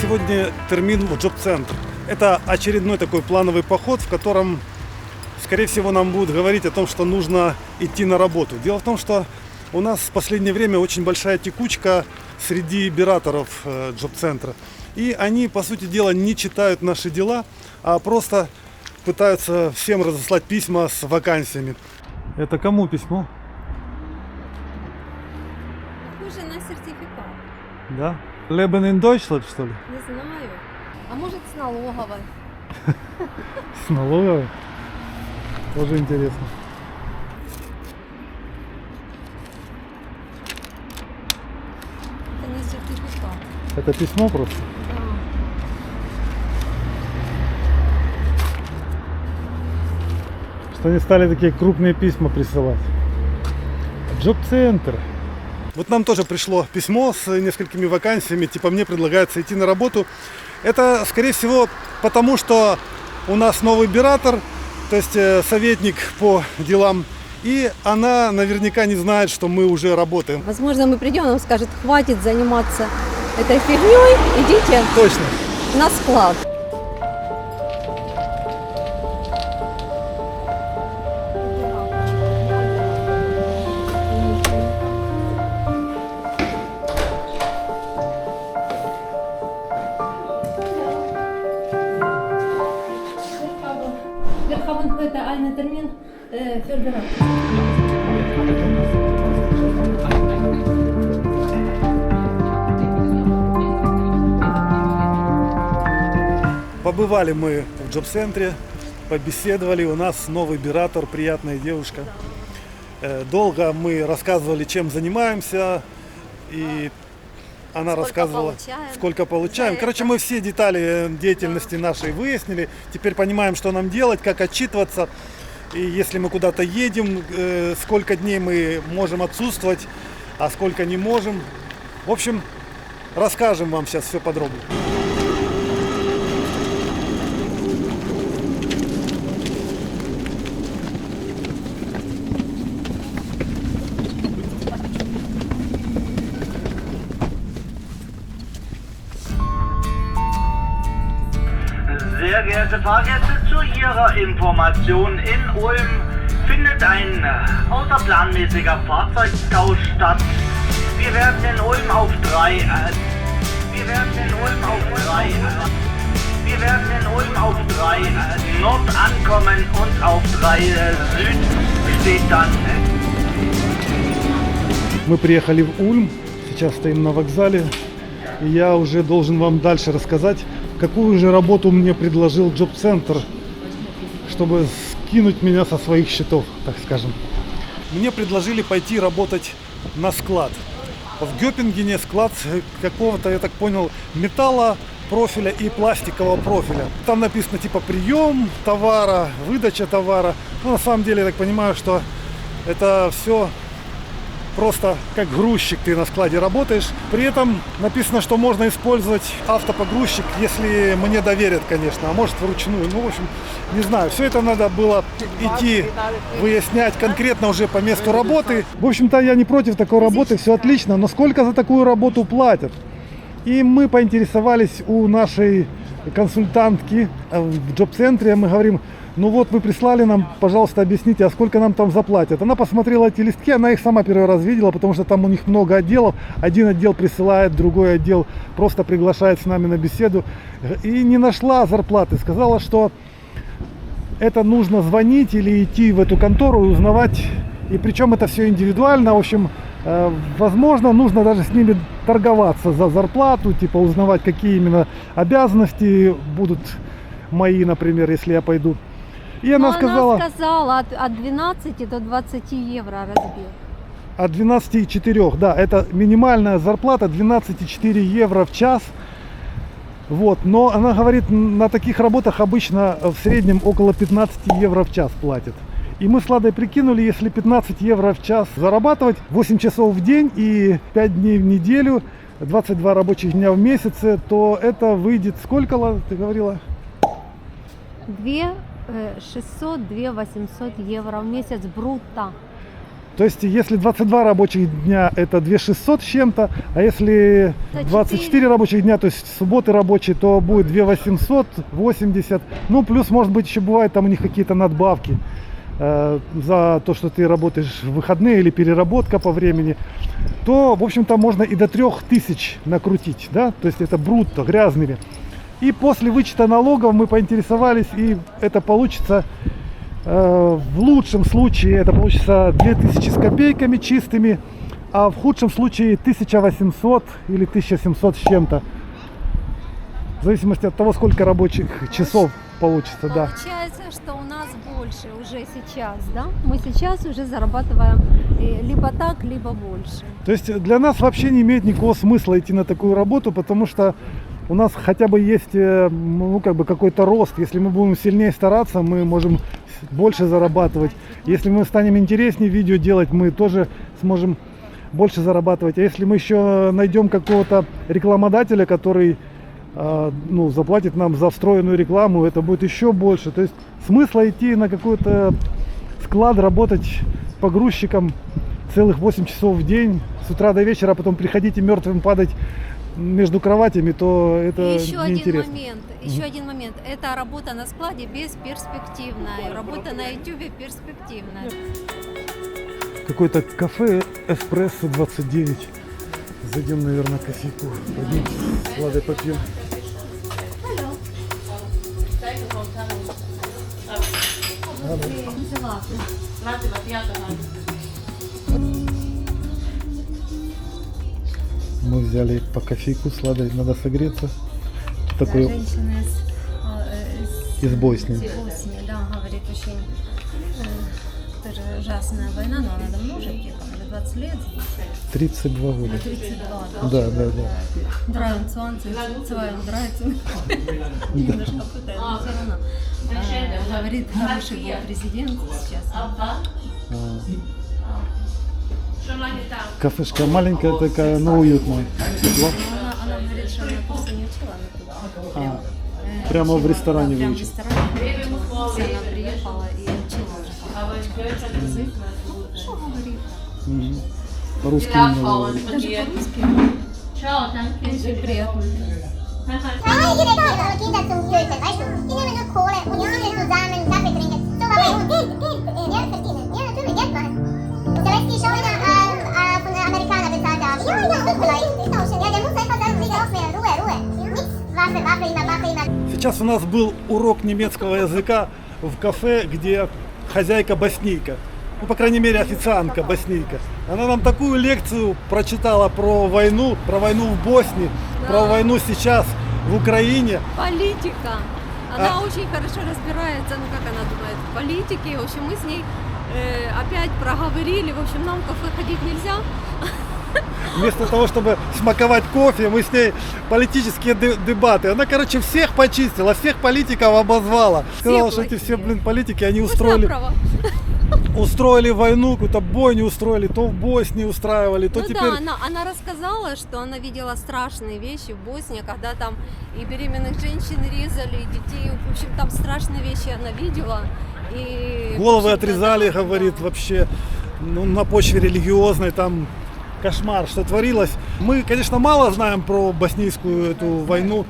сегодня термин в джоб-центр. Это очередной такой плановый поход, в котором, скорее всего, нам будут говорить о том, что нужно идти на работу. Дело в том, что у нас в последнее время очень большая текучка среди операторов джоб-центра. И они, по сути дела, не читают наши дела, а просто пытаются всем разослать письма с вакансиями. Это кому письмо? Похоже на сертификат. Да? Leben in Deutschland, что ли? Не знаю. А может с налоговой. С налоговой? Тоже интересно. Это не сертификат. Это письмо просто? Да. Что они стали такие крупные письма присылать. Джоб-центр. Вот нам тоже пришло письмо с несколькими вакансиями, типа мне предлагается идти на работу. Это, скорее всего, потому что у нас новый оператор, то есть советник по делам, и она наверняка не знает, что мы уже работаем. Возможно, мы придем, он скажет, хватит заниматься этой фигней, идите Точно. на склад. Wir haben heute einen Termin für Beratung. Побывали мы в джоб-центре, побеседовали, у нас новый оператор, приятная девушка. Долго мы рассказывали, чем занимаемся, и она рассказывала, сколько получаем. Короче, мы все детали деятельности нашей выяснили. Теперь понимаем, что нам делать, как отчитываться. И если мы куда-то едем, сколько дней мы можем отсутствовать, а сколько не можем. В общем, расскажем вам сейчас все подробно. Sehr geehrte Fahrgäste, zu Ihrer Information, in Ulm findet ein außerplanmäßiger Fahrzeugtausch statt. Wir werden in Ulm auf drei Nord ankommen und auf 3 Süd steht dann. Мы приехали в Ульм, сейчас стоим на вокзале, и я уже должен вам дальше рассказать, какую же работу мне предложил джоб-центр, чтобы скинуть меня со своих счетов, так скажем. Мне предложили пойти работать на склад. В Гёпингене склад какого-то, я так понял, металла профиля и пластикового профиля. Там написано типа прием товара, выдача товара. Но на самом деле я так понимаю, что это все просто как грузчик, ты на складе работаешь. При этом написано, что можно использовать автопогрузчик, если мне доверят, конечно, а может вручную. Ну, в общем, не знаю. Все это надо было идти выяснять конкретно уже по месту работы. В общем-то, я не против такой работы, все отлично. Но сколько за такую работу платят? И мы поинтересовались у нашей консультантки в джоб-центре. Мы говорим, ну вот вы прислали нам, пожалуйста, объясните, а сколько нам там заплатят. Она посмотрела эти листки, она их сама первый раз видела, потому что там у них много отделов. Один отдел присылает, другой отдел просто приглашает с нами на беседу. И не нашла зарплаты. Сказала, что это нужно звонить или идти в эту контору и узнавать. И причем это все индивидуально. В общем, возможно, нужно даже с ними торговаться за зарплату, типа узнавать, какие именно обязанности будут мои, например, если я пойду. И она сказала от 12 до 20 евро разбил. От 12,4, да, это минимальная зарплата 12,4 евро в час. Вот, но она говорит, на таких работах обычно в среднем около 15 евро в час платят. И мы с Ладой прикинули, если 15 евро в час зарабатывать, 8 часов в день и 5 дней в неделю, 22 рабочих дня в месяце, то это выйдет сколько, Лада, ты говорила? 2600-2800 евро в месяц брутто. То есть, если 22 рабочих дня, это 2600 с чем-то, а если 24 рабочих дня, то есть субботы рабочие, то будет 2880. Ну, плюс, может быть, еще бывает там у них какие-то надбавки за то, что ты работаешь в выходные или переработка по времени, то, в общем-то, можно и до 3000 накрутить, да, то есть это брутто, грязными. И после вычета налогов мы поинтересовались, и это получится, в лучшем случае, это получится 2000 с копейками чистыми, а в худшем случае 1800 или 1700 с чем-то. В зависимости от того, сколько рабочих часов получится, да. Получается, что у нас больше уже сейчас, да? Мы сейчас уже зарабатываем либо так, либо больше. То есть для нас вообще не имеет никакого смысла идти на такую работу, потому что у нас хотя бы есть, ну, как бы какой-то рост. Если мы будем сильнее стараться, мы можем больше зарабатывать. Если мы станем интереснее видео делать, мы тоже сможем больше зарабатывать. А если мы еще найдем какого-то рекламодателя, который ну, заплатит нам за встроенную рекламу, это будет еще больше. То есть смысла идти на какой-то склад, работать погрузчиком целых 8 часов в день, с утра до вечера, а потом приходить и мертвым падать между кроватями, то это неинтересно. Еще один момент. Это работа на складе бесперспективная. Работа на YouTube перспективная. Какое-то кафе Эспрессо 29. Зайдем, наверное, кофейку. Пойдем с Ладой попьем. Мы взяли по кофейку с Ладой, надо согреться. Такой Женщина из Боснии. Боснии, да, говорит, очень тоже ужасная война, но она давно уже приехала, 20 лет здесь. 32 года. 32, да. Да. 23, немножко путает, но все равно. Говорит, хороший был президент сейчас. Кафешка маленькая такая, но уютная. Тепло. Она говорит, что она курсы не учила, она тут Прямо в ресторане прямо в выучила. ресторане выучила. Она приехала и учила язык. Что говорит? По-русски не говорит. Даже по-русски. Очень приятно. Meine Kinder zum Töten, weißt du? Die nehmen nur Kohle und die sitzen zusammen, Kaffee trinken. So, aber Geld verdienen. Ja, natürlich, Geld machen. Selbst die schon von den Amerikanern bezahlt haben. Ja, vielleicht. Ist auch schön. Ja, der muss einfach sagen, Krieg aufhören. Ruhe. Nichts, Waffe immer. Сейчас у нас был урок немецкого языка в кафе, где хозяйка боснийка. Ну, по крайней мере, официантка боснийка. Она нам такую лекцию прочитала про войну в Боснии, про войну сейчас в Украине. Политика. Она очень хорошо разбирается, ну как она думает, в политике. В общем, мы с ней опять проговорили. В общем, нам в кафе ходить нельзя. Вместо того, чтобы смаковать кофе, мы с ней политические дебаты. Она, короче, всех почистила, всех политиков обозвала. Сказала, что эти все, политики, они устроили войну, какую-то бойню устроили, то в Боснии устраивали, то ну теперь... Да, она рассказала, что она видела страшные вещи в Боснии, когда там и беременных женщин резали, и детей, в общем, там страшные вещи она видела. И, головы отрезали, говорит, вообще, ну, на почве религиозной, там кошмар, что творилось. Мы, конечно, мало знаем про боснийскую эту войну,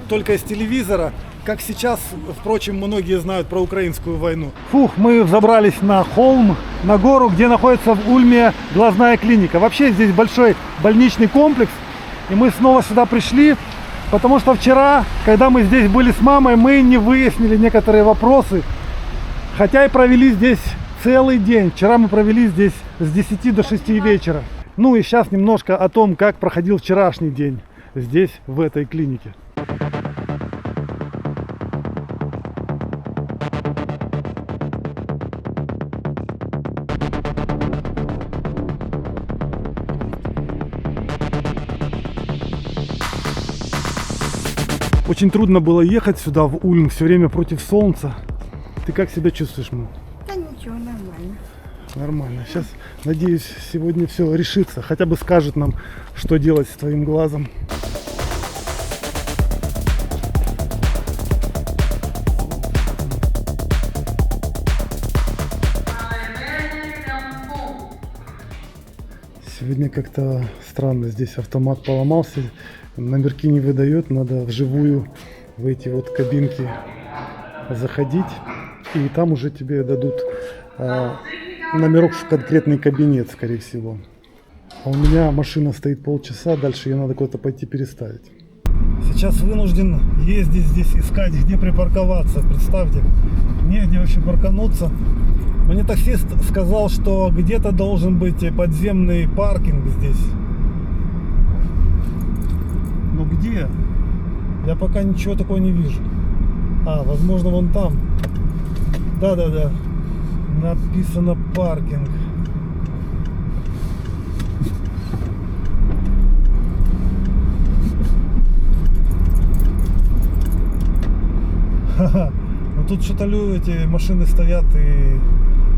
только из телевизора. Как сейчас, впрочем, многие знают про украинскую войну. Фух, мы взобрались на холм, на гору, где находится в Ульме глазная клиника. Вообще здесь большой больничный комплекс. И мы снова сюда пришли, потому что вчера, когда мы здесь были с мамой, мы не выяснили некоторые вопросы. Хотя и провели здесь целый день. Вчера мы провели здесь с 10 до 6 вечера. Ну и сейчас немножко о том, как проходил вчерашний день здесь, в этой клинике. Очень трудно было ехать сюда, в Ульм, все время против солнца. Ты как себя чувствуешь, мам? Да ничего, нормально. Нормально. Сейчас, надеюсь, сегодня все решится. Хотя бы скажет нам, что делать с твоим глазом. Сегодня как-то странно, здесь автомат поломался, номерки не выдает, надо вживую в эти вот кабинки заходить, и там уже тебе дадут номерок в конкретный кабинет, скорее всего. А у меня машина стоит полчаса, дальше ее надо куда-то пойти переставить. Сейчас вынужден ездить здесь, искать, где припарковаться. Представьте, негде вообще паркануться. Мне таксист сказал, что где-то должен быть подземный паркинг здесь. Но где? Я пока ничего такого не вижу. Возможно, вон там. Да-да-да. Написано паркинг. Ха-ха. Ну тут что-то эти машины стоят и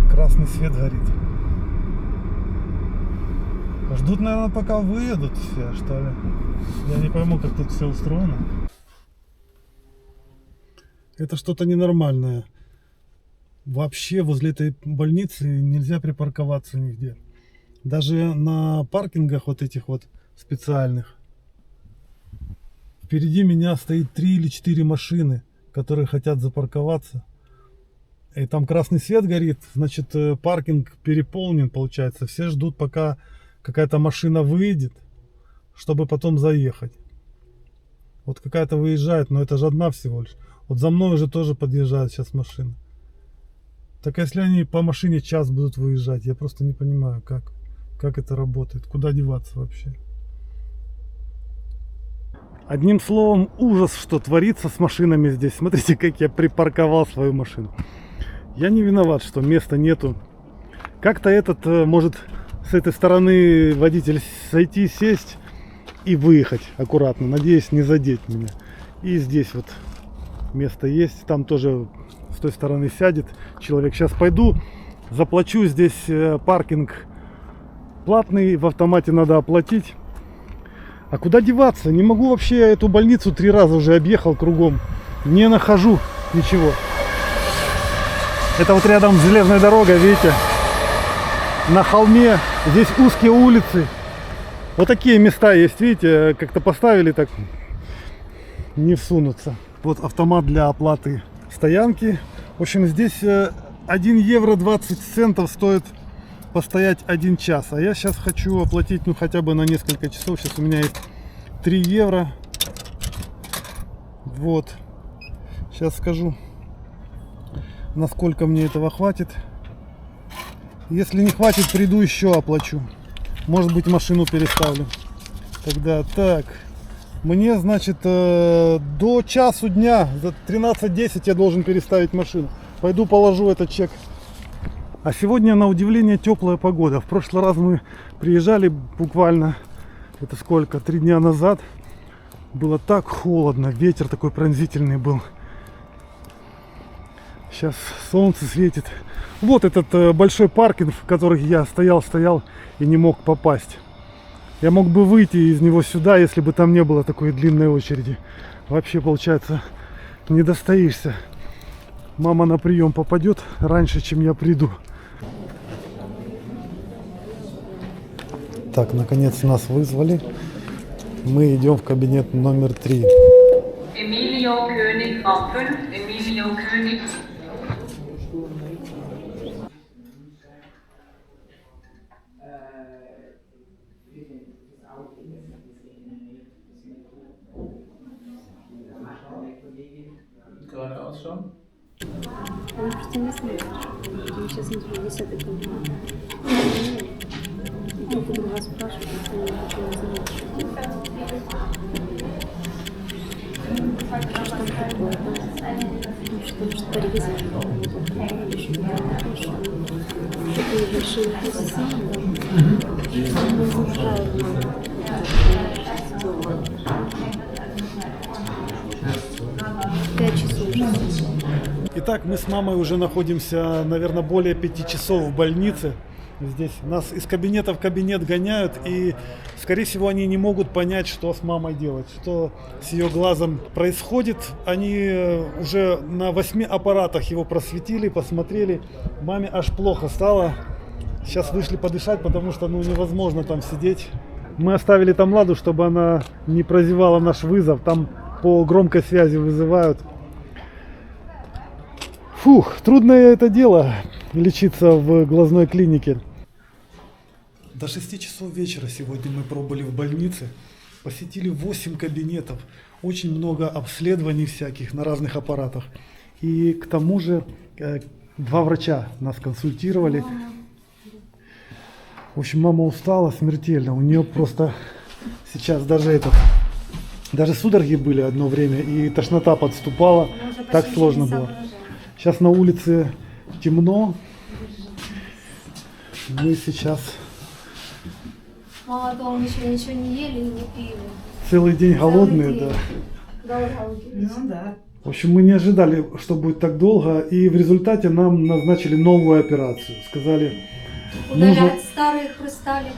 красный свет горит. Ждут, наверное, пока выедут все, что ли. Я не пойму, как тут все устроено. Это что-то ненормальное. Вообще возле этой больницы нельзя припарковаться нигде. Даже на паркингах вот этих вот специальных. Впереди меня стоит 3 или 4 машины, которые хотят запарковаться. И там красный свет горит, значит паркинг переполнен, получается. Все ждут, пока какая-то машина выйдет, чтобы потом заехать. Вот какая-то выезжает, но это же одна всего лишь. Вот за мной уже тоже подъезжает сейчас машина. Так если они по машине час будут выезжать, я просто не понимаю, как это работает, куда деваться вообще. Одним словом, ужас, что творится с машинами здесь. Смотрите, как я припарковал свою машину. Я не виноват, что места нету. Как-то этот может с этой стороны водитель сойти, сесть и выехать аккуратно. Надеюсь, не задеть меня. И здесь вот место есть. Там тоже с той стороны сядет человек. Сейчас пойду, заплачу. Здесь паркинг платный, в автомате надо оплатить. А куда деваться? Не могу вообще, я эту больницу 3 раза уже объехал кругом. Не нахожу ничего. Это вот рядом железная дорога, видите? На холме. Здесь узкие улицы. Вот такие места есть, видите? Как-то поставили, так не всунуться. Вот автомат для оплаты стоянки. В общем, здесь 1 евро 20 центов стоит постоять 1 час. А я сейчас хочу оплатить, ну, хотя бы на несколько часов. Сейчас у меня есть 3 евро. Вот. Сейчас скажу, насколько мне этого хватит. Если не хватит, приду еще оплачу. Может быть, машину переставлю. Тогда так. Мне, значит, до часу дня, за 13:10 я должен переставить машину. Пойду положу этот чек. А сегодня, на удивление, теплая погода. В прошлый раз мы приезжали буквально, это сколько, 3 дня назад. Было так холодно, ветер такой пронзительный был. Сейчас солнце светит. Вот этот большой паркинг, в который я стоял и не мог попасть. Я мог бы выйти из него сюда, если бы там не было такой длинной очереди. Вообще, получается, не достоишься. Мама на прием попадет раньше, чем я приду. Так, наконец нас вызвали. Мы идем в кабинет номер 3. Emilio König, Raum 5, Emilio König. Geradeaus schon? Он просто не знает. Он сейчас смотрю, с этой компании. Я буду вас спрашивать, если я хочу знать, что делать. Что там такое, да? Что по ревизии такие большие позиции, да? Мы заправим. Итак, мы с мамой уже находимся, наверное, более 5 часов в больнице. Здесь нас из кабинета в кабинет гоняют, и, скорее всего, они не могут понять, что с мамой делать, что с ее глазом происходит. Они уже на 8 аппаратах его просветили, посмотрели. Маме аж плохо стало. Сейчас вышли подышать, потому что невозможно там сидеть. Мы оставили там Ладу, чтобы она не прозевала наш вызов. Там по громкой связи вызывают. Фух, трудное это дело лечиться в глазной клинике. До 6 часов вечера сегодня мы пробыли в больнице. Посетили 8 кабинетов. Очень много обследований всяких на разных аппаратах. И к тому же 2 врача нас консультировали. В общем, мама устала смертельно. У нее просто сейчас даже судороги были одно время, и тошнота подступала. Так сложно было. Сейчас на улице темно. Мы сейчас Мало того, мы еще ничего не ели и не пили. целый день голодные, день. да. Ну да. В общем, мы не ожидали, что будет так долго, и в результате нам назначили новую операцию. Сказали, нужно Удалять старый хрусталик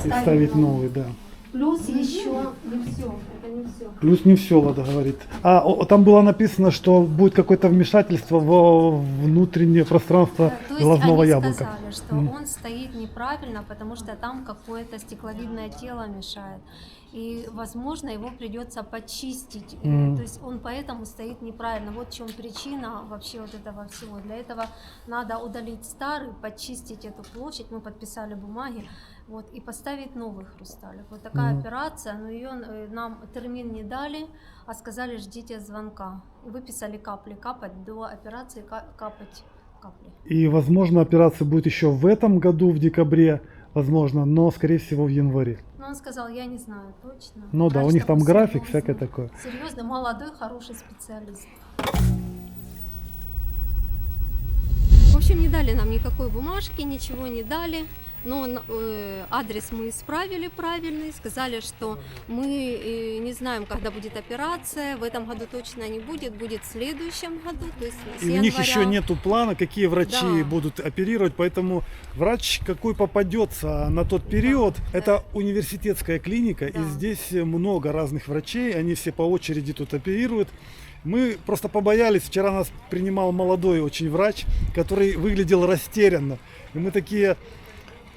и ставить новый, да. Плюс еще не все. Это не все. Плюс не все, Лада говорит. Там было написано, что будет какое-то вмешательство во внутреннее пространство То есть глазного они яблока. сказали, что он стоит неправильно, потому что там какое-то стекловидное тело мешает. И, возможно, его придется почистить. То есть он поэтому стоит неправильно. Вот в чем причина вообще вот этого всего. Для этого надо удалить старый, почистить эту площадь. Мы подписали бумаги. Вот, и поставить новый хрусталик. Вот такая операция, но ее нам термин не дали, а сказали, ждите звонка. И выписали капли, капать до операции, капать капли. И, возможно, операция будет еще в этом году, в декабре, возможно, но, скорее всего, в январе. Но он сказал, я не знаю точно. Ну да, у них там график, всякое такое. Серьезный, молодой, хороший специалист. В общем, не дали нам никакой бумажки, ничего не дали. Но адрес мы исправили правильный, сказали, что мы не знаем, когда будет операция, в этом году точно не будет, будет в следующем году, то есть с И у них января. еще нету плана, какие врачи Да. будут оперировать, поэтому врач какой попадется на тот период, это университетская клиника, Да. и здесь много разных врачей, они все по очереди тут оперируют. Мы просто побоялись, вчера нас принимал молодой очень врач, который выглядел растерянно, и мы такие...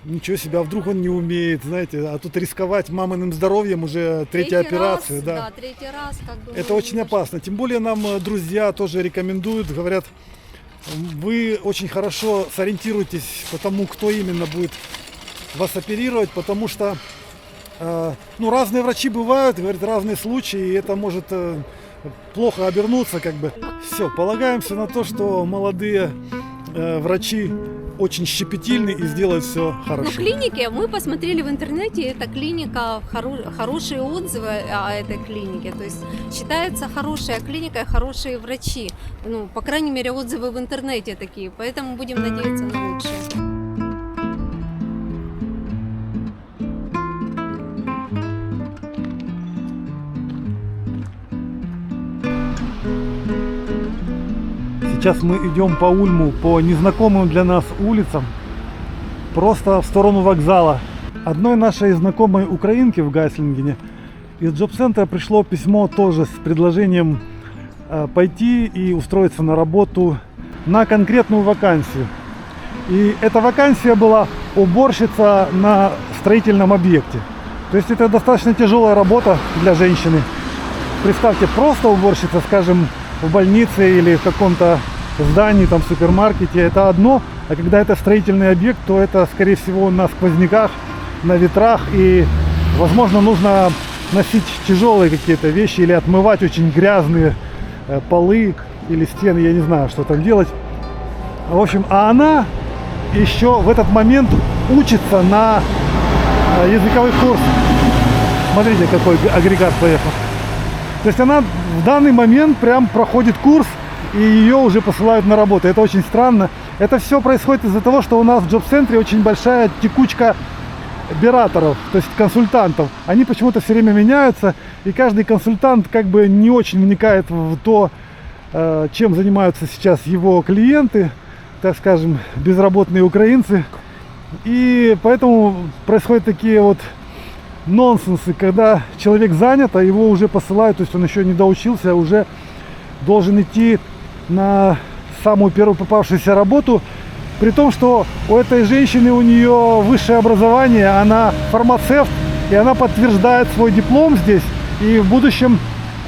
Ничего себе, а вдруг он не умеет, знаете, а тут рисковать маминым здоровьем уже третья операция, раз, да. третий раз, как бы. Это очень опасно. Тем более нам друзья тоже рекомендуют, говорят, вы очень хорошо сориентируйтесь по тому, кто именно будет вас оперировать, потому что разные врачи бывают, говорят, разные случаи, и это может плохо обернуться, как бы. Все, полагаемся на то, что молодые врачи очень щепетильны и сделают все Но хорошо. в клинике мы посмотрели в интернете, эта клиника, хорошие отзывы о этой клинике, то есть считается хорошая клиника, хорошие врачи, по крайней мере отзывы в интернете такие, поэтому будем надеяться на лучшее. Сейчас мы идем по Ульму, по незнакомым для нас улицам, просто в сторону вокзала. Одной нашей знакомой украинке в Гайслингене из джоб-центра пришло письмо тоже с предложением пойти и устроиться на работу на конкретную вакансию. И эта вакансия была уборщица на строительном объекте. То есть это достаточно тяжелая работа для женщины. Представьте, просто уборщица, скажем, в больнице или в каком-то здании, там, в супермаркете, это одно, а когда это строительный объект, то это, скорее всего, на сквозняках, на ветрах, и, возможно, нужно носить тяжелые какие-то вещи или отмывать очень грязные полы или стены, я не знаю, что там делать. В общем, а она еще в этот момент учится на языковых курсах. Смотрите, какой агрегат поехал. То есть она в данный момент прям проходит курс, и ее уже посылают на работу. Это очень странно. Это все происходит из-за того, что у нас в джоб-центре очень большая текучка операторов, то есть консультантов. Они почему-то все время меняются, и каждый консультант как бы не очень вникает в то, чем занимаются сейчас его клиенты, так скажем, безработные украинцы. И поэтому происходят такие вот нонсенсы, когда человек занят, а его уже посылают, то есть он еще не доучился, а уже должен идти на самую первую попавшуюся работу. При том, что у этой женщины, у нее высшее образование, она фармацевт, и она подтверждает свой диплом здесь, и в будущем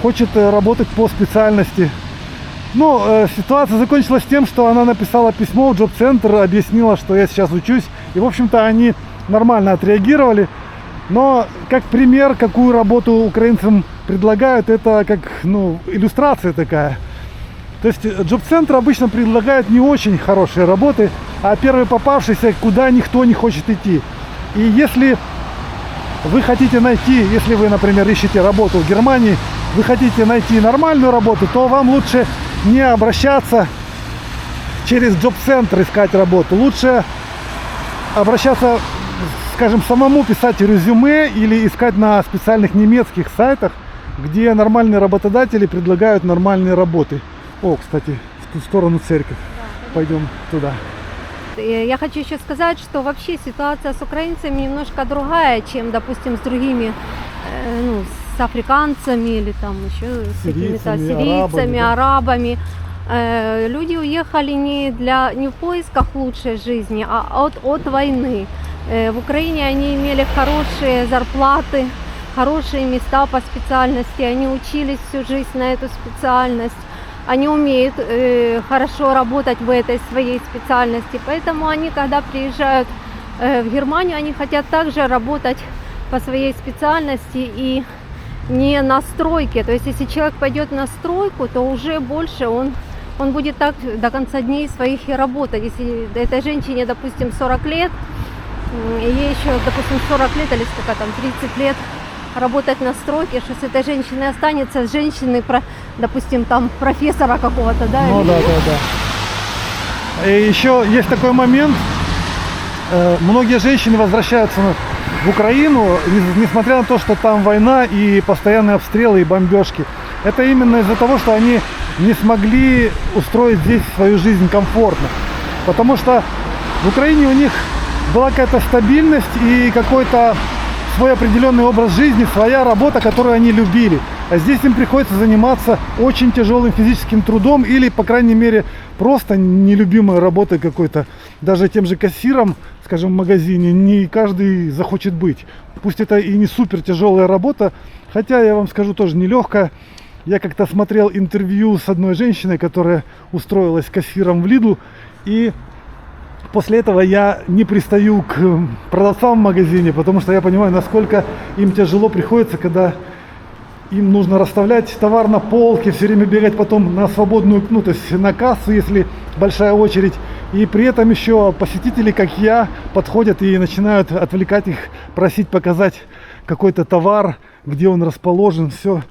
хочет работать по специальности. Но ситуация закончилась тем, что она написала письмо в джоб-центр, объяснила, что я сейчас учусь, и, в общем-то, они нормально отреагировали. Но как пример, какую работу украинцам предлагают, это как, ну, иллюстрация такая. То есть джоб-центр обычно предлагает не очень хорошие работы, а первые попавшиеся, куда никто не хочет идти. И если вы хотите найти, если вы, например, ищете работу в Германии, вы хотите найти нормальную работу, то вам лучше не обращаться через джоб-центр искать работу. Лучше обращаться, скажем, самому писать резюме или искать на специальных немецких сайтах, где нормальные работодатели предлагают нормальные работы. О, кстати, в ту сторону церковь. Пойдем туда. Я хочу еще сказать, что вообще ситуация с украинцами немножко другая, чем, допустим, с другими, ну, с африканцами или там еще с какими-то сирийцами, арабами. Люди уехали не в поисках лучшей жизни, а от войны. В Украине они имели хорошие зарплаты, хорошие места по специальности, они учились всю жизнь на эту специальность. Они умеют хорошо работать в этой своей специальности, поэтому они, когда приезжают в Германию, они хотят также работать по своей специальности и не на стройке. То есть, если человек пойдет на стройку, то уже больше он будет так до конца дней своих и работать. Если этой женщине, допустим, 40 лет, ей еще, допустим, 40 лет или сколько там, 30 лет, работать на стройке, что с этой женщиной останется, с женщиной, допустим, там профессора какого-то, да? Ну, да. И еще есть такой момент, многие женщины возвращаются в Украину, несмотря на то, что там война и постоянные обстрелы и бомбежки. Это именно из-за того, что они не смогли устроить здесь свою жизнь комфортно. Потому что в Украине у них была какая-то стабильность и какой-то свой определенный образ жизни, своя работа, которую они любили. А здесь им приходится заниматься очень тяжелым физическим трудом или, по крайней мере, просто нелюбимой работой какой-то. Даже тем же кассиром, скажем, в магазине не каждый захочет быть. Пусть это и не супер тяжелая работа, хотя, я вам скажу, тоже нелегкая. Я как-то смотрел интервью с одной женщиной, которая устроилась кассиром в Lidl, и после этого я не пристаю к продавцам в магазине, потому что я понимаю, насколько им тяжело приходится, когда им нужно расставлять товар на полке, все время бегать потом на свободную, ну, то есть на кассу, если большая очередь. И при этом еще посетители, как я, подходят и начинают отвлекать их, просить показать какой-то товар, где он расположен, все.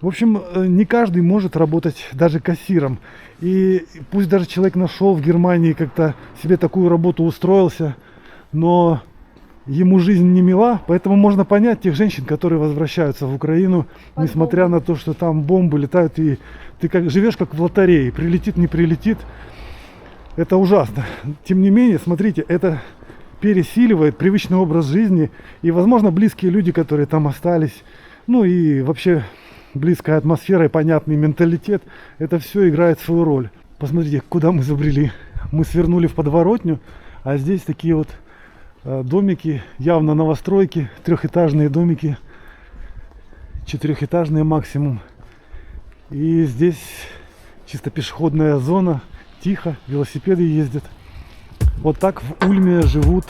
В общем, не каждый может работать даже кассиром. И пусть даже человек нашел в Германии как-то себе такую работу, устроился, но ему жизнь не мила, поэтому можно понять тех женщин, которые возвращаются в Украину, несмотря на то, что там бомбы летают, и ты как живешь как в лотерее, прилетит, не прилетит. Это ужасно. Тем не менее, смотрите, это пересиливает привычный образ жизни, и, возможно, близкие люди, которые там остались, ну и вообще близкая атмосфера и понятный менталитет, это все играет свою роль. Посмотрите, куда мы забрели. Мы свернули в подворотню, а здесь такие вот домики, явно новостройки, трехэтажные домики, четырехэтажные максимум. И здесь чисто пешеходная зона, тихо, велосипеды ездят. Вот так в Ульме живут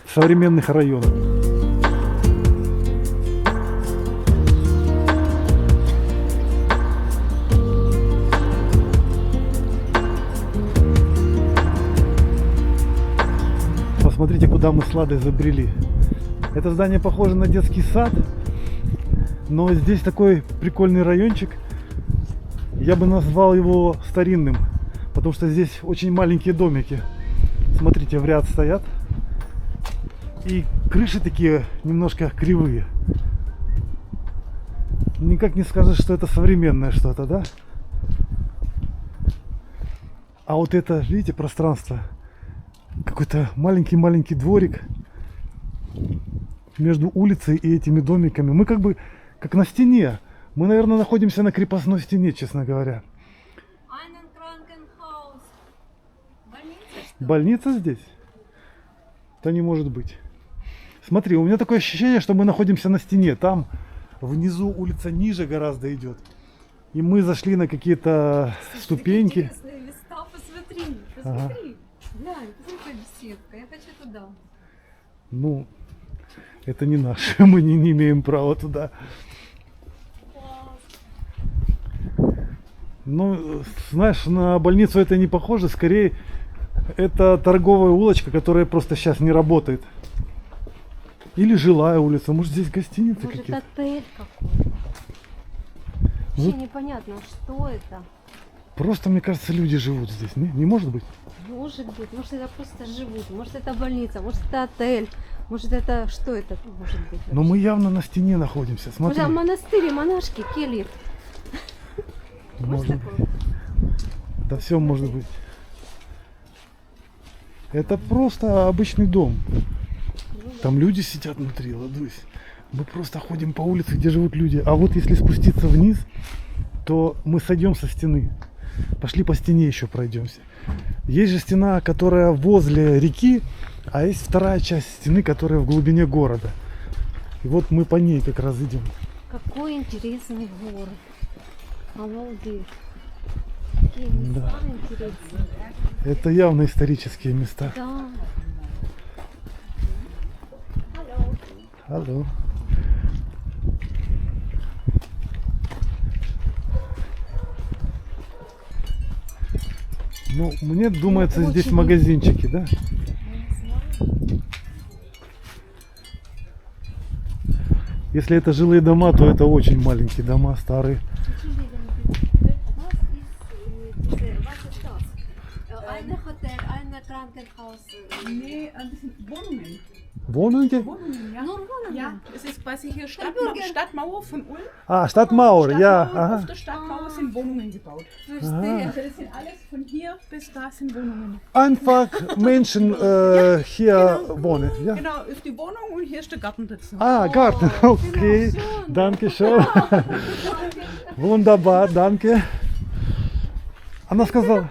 в современных районах. Посмотрите, куда мы с Ладой забрели. Это здание похоже на детский сад, но здесь такой прикольный райончик. Я бы назвал его старинным, потому что здесь очень маленькие домики. Смотрите, в ряд стоят. И крыши такие немножко кривые. Никак не скажешь, что это современное что-то, да? А вот это, видите, пространство. Какой-то маленький-маленький дворик между улицей и этими домиками. Мы как бы как на стене. Мы, наверное, находимся на крепостной стене, честно говоря. Больница здесь? Да не может быть. Смотри, у меня такое ощущение, что мы находимся на стене. Там внизу улица ниже гораздо идет. И мы зашли на какие-то ступеньки. Интересные места, посмотри, посмотри. Глянь, посмотри, беседка, я хочу туда. Ну, это не наше, мы не имеем права туда. Ну, знаешь, на больницу это не похоже, скорее это торговая улочка, которая просто сейчас не работает. Или жилая улица, может здесь гостиницы Может, какие-то. отель какой-то. Вообще Вот. непонятно, что это. Просто, мне кажется, люди живут здесь, не может быть? Может быть, может это просто живут, может это больница, может это отель, может это, что это может быть? Но мы явно на стене находимся, Может, смотри. монастыри, монашки, кельи. Может Может быть. такое? Да все может быть. Это просто обычный дом. Там люди сидят внутри, ладусь. Мы просто ходим по улице, где живут люди. А вот если спуститься вниз, то мы сойдем со стены. Пошли по стене еще пройдемся. Есть же стена, которая возле реки, а есть вторая часть стены, которая в глубине города. И вот мы по ней как раз идем. Какой интересный город. Обалдеть. Какие места интересные. Это явно исторические места. Да. Алло. Ну, мне думается, здесь очень магазинчики, да? Если это жилые дома, то это очень маленькие дома, старые. Eine Hotel, eine Krankenhaus. Nee, das sind Wohnungen. Wohnungen? Wohnungen, ja. Nur Wohnungen. Ja, es ist quasi hier Bürger. Stadtmauer von Ulm. А, Stadtmauer, ja. Stadtmauer, Aha. auf der Stadtmauer sind Wohnungen gebaut. Verstehe. Also das sind alles von hier bis da sind Wohnungen. Einfach Menschen hier wohnen. Ja? Genau, ist die Wohnung und hier ist der Garten dazu. А, Garten, okay. Danke schön. Wunderbar, danke. Она сказала,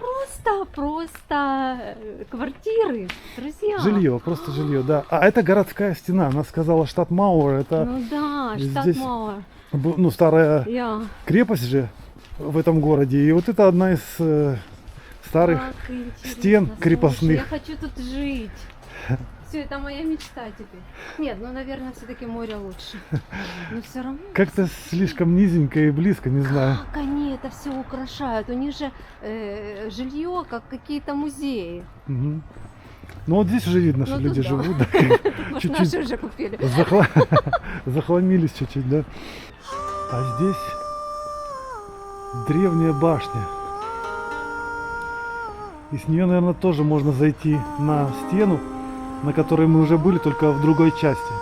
Просто квартиры, друзья. жилье, просто жилье, да. А это городская стена. Она сказала Stadtmauer, это Ну да, здесь- Stadtmauer. ну, старая Я. крепость же в этом городе. И вот это одна из старых Как интересно. стен Слушай, крепостных. я хочу тут жить. Все, это моя мечта теперь. Нет, ну, наверное, все-таки море лучше. Но все равно. Как-то слишком низенько и близко, не знаю. Как они это все украшают? У них же жилье, как какие-то музеи. Мгм. Ну вот здесь уже видно, что Ну, люди тут да. живут. Да. Вот Чуть-чуть. наши уже купили. Захламились чуть-чуть, да. А здесь древняя башня. И с нее, наверное, тоже можно зайти на стену, на которой мы уже были, только в другой части.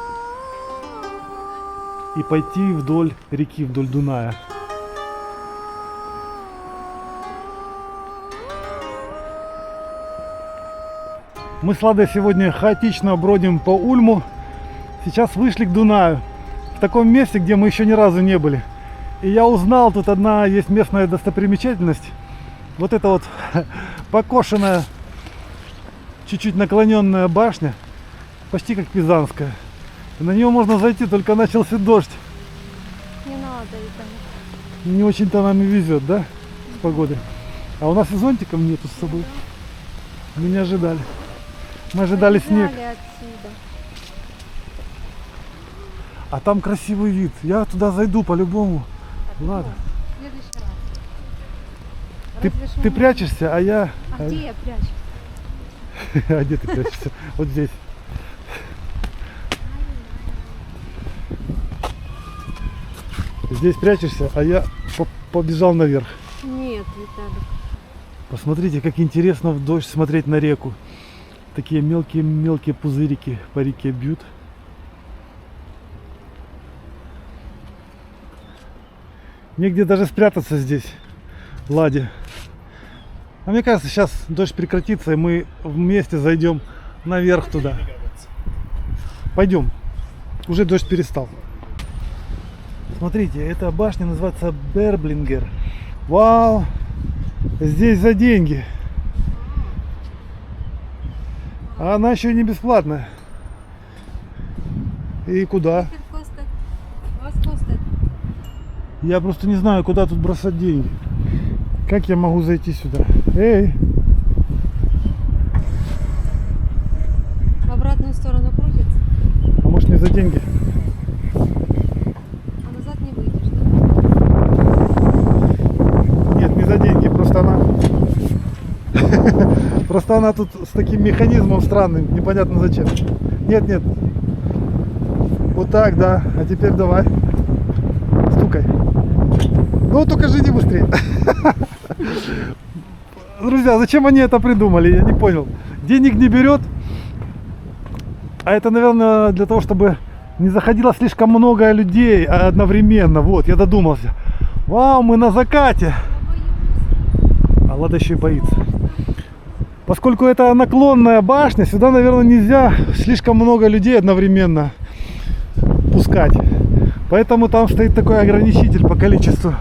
И пойти вдоль реки, вдоль Дуная. Мы с Ладой сегодня хаотично бродим по Ульму. Сейчас вышли к Дунаю, в таком месте, где мы еще ни разу не были. И я узнал, тут одна есть местная достопримечательность. Вот это вот покошенная, чуть-чуть наклоненная башня, почти как Пизанская. И на нее можно зайти, только начался дождь. Не надо это. Не очень-то нам и везет, да, с погодой. А у нас и зонтиком нету с собой. Мы не ожидали. Мы ожидали снег. Взяли отсюда. А там красивый вид. Я туда зайду по-любому. Ладно. В следующий раз. Ты Разве ж мы- прячешься, а я... А где я прячусь? А где ты прячешься? Вот здесь. Здесь прячешься, а я побежал наверх. Нет, Виталик. Посмотрите, как интересно в дождь смотреть на реку. Такие мелкие-мелкие пузырики по реке бьют. Негде даже спрятаться здесь, Ладе. А мне кажется, сейчас дождь прекратится, и мы вместе зайдем наверх туда. Пойдем. Уже дождь перестал. Смотрите, эта башня называется Берблингер. Вау! Здесь за деньги. А она еще и не бесплатная. И куда? Я просто не знаю, куда тут бросать деньги. Как я могу зайти сюда? Эй! В обратную сторону крутится, А может не за деньги? а назад не выйдешь, да? Нет, не за деньги, просто она... Просто она тут с таким механизмом странным, непонятно зачем. Нет, нет. Вот так, да. А теперь давай. Стукай. Ну, только жди быстрее. Друзья, зачем они это придумали? Я не понял. Денег не берет. А это, наверное, для того, чтобы не заходило слишком много людей одновременно. Вот, я додумался. Вау, мы на закате. А Лада еще и боится. Поскольку это наклонная башня, сюда, наверное, нельзя слишком много людей одновременно пускать. Поэтому там стоит такой ограничитель по количеству.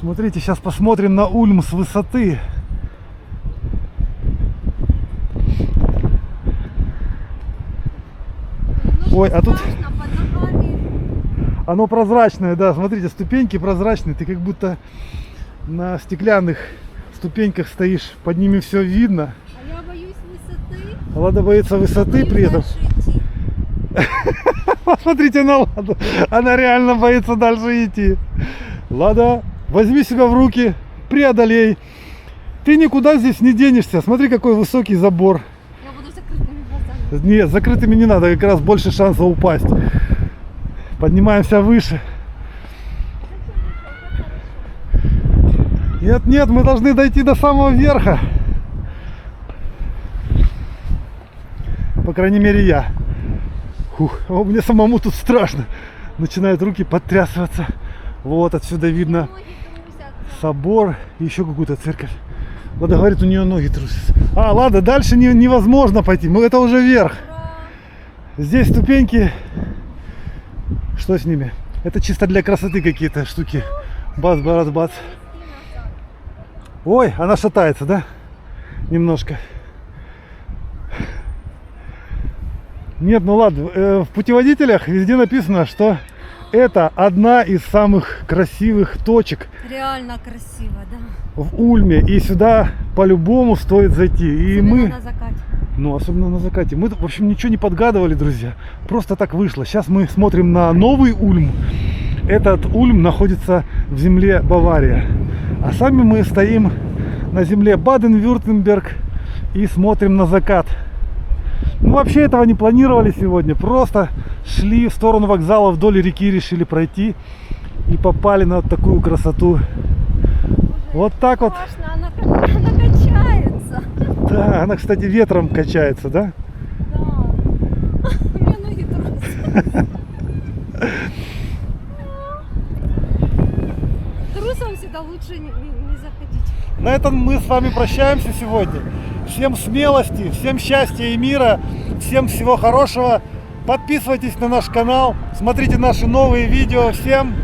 Смотрите, сейчас посмотрим на Ульм с высоты. Ой, а тут оно прозрачное, да, смотрите, ступеньки прозрачные, ты как будто на стеклянных ступеньках стоишь, под ними все видно. А я боюсь высоты. Лада боится высоты при этом. Посмотрите на Ладу, она реально боится дальше идти. Лада, возьми себя в руки, преодолей. Ты никуда здесь не денешься, смотри, какой высокий забор. Я буду закрытыми глазами. Нет, закрытыми не надо, как раз больше шансов упасть. Поднимаемся выше. Нет, нет, мы должны дойти до самого верха. По крайней мере, я. Фух, мне самому тут страшно. Начинают руки подтрясываться. Вот отсюда видно собор и еще какую-то церковь. Лада говорит, у нее ноги трусятся. А, ладно, дальше невозможно пойти. Это уже верх. Здесь ступеньки. Что с ними? Это чисто для красоты какие-то штуки. Бац, бац, бац. Ой, она шатается, да? Немножко. Нет, ну ладно. В путеводителях везде написано, что это одна из самых красивых точек Реально красиво, да. в Ульме. И сюда по-любому стоит зайти. И Особенно мы... на закате. Ну, особенно на закате. Мы, в общем, ничего не подгадывали, друзья. Просто так вышло. Сейчас мы смотрим на новый Ульм. Этот Ульм находится в земле Бавария. А сами мы стоим на земле Баден-Вюртемберг и смотрим на закат. Ну, вообще этого не планировали сегодня. Просто шли в сторону вокзала, вдоль реки решили пройти. И попали на вот такую красоту. Вот так вот. Страшно, она качается. Да, она, кстати, ветром качается, да? Да. У меня ноги трусятся. Трусом сюда лучше не заходить. На этом мы с вами прощаемся сегодня. Всем смелости, всем счастья и мира, всем всего хорошего. Подписывайтесь на наш канал, смотрите наши новые видео. Всем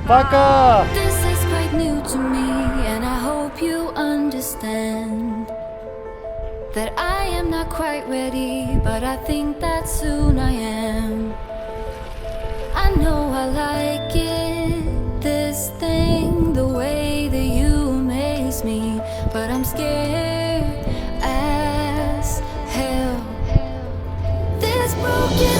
пока! This is quite new to me, and I hope you understand that I am not quite ready, but I think that soon I am. I know I like it, this thing, the way that you amaze me, but I'm scared as hell. This broken